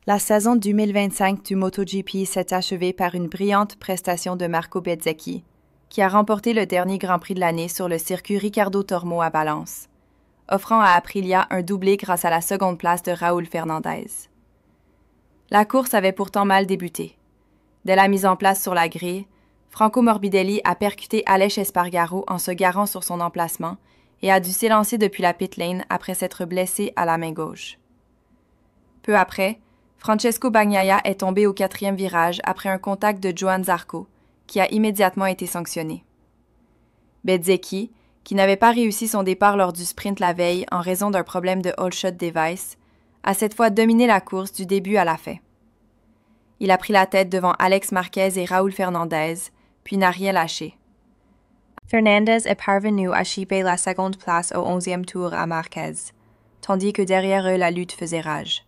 La saison 2025 du MotoGP s'est achevée par une brillante prestation de Marco Bezzecchi, qui a remporté le dernier Grand Prix de l'année sur le circuit Ricardo Tormo à Valence, offrant à Aprilia un doublé grâce à la seconde place de Raúl Fernandez. La course avait pourtant mal débuté. Dès la mise en place sur la grille, Franco Morbidelli a percuté Aleix Espargaro en se garant sur son emplacement et a dû s'élancer depuis la pit lane après s'être blessé à la main gauche. Peu après, Francesco Bagnaia est tombé au 4e virage après un contact de Johann Zarco, qui a immédiatement été sanctionné. Bezzecchi, qui n'avait pas réussi son départ lors du sprint la veille en raison d'un problème de All Shot Device, a cette fois dominé la course du début à la fin. Il a pris la tête devant Alex Marquez et Raúl Fernandez, puis n'a rien lâché. Fernandez est parvenu à chipper la seconde place au 11e tour à Marquez, tandis que derrière eux la lutte faisait rage.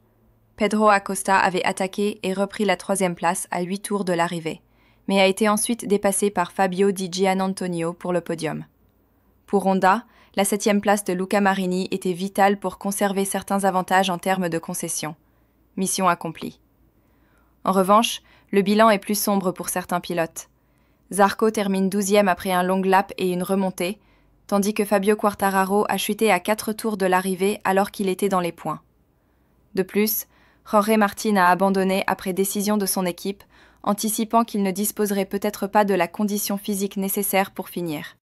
Pedro Acosta avait attaqué et repris la 3e place à 8 tours de l'arrivée, mais a été ensuite dépassé par Fabio Di Giannantonio pour le podium. Pour Honda, la 7e place de Luca Marini était vitale pour conserver certains avantages en termes de concessions. Mission accomplie. En revanche, le bilan est plus sombre pour certains pilotes. Zarco termine 12e après un long lap et une remontée, tandis que Fabio Quartararo a chuté à 4 tours de l'arrivée alors qu'il était dans les points. De plus, Jorge Martin a abandonné après décision de son équipe, anticipant qu'il ne disposerait peut-être pas de la condition physique nécessaire pour finir.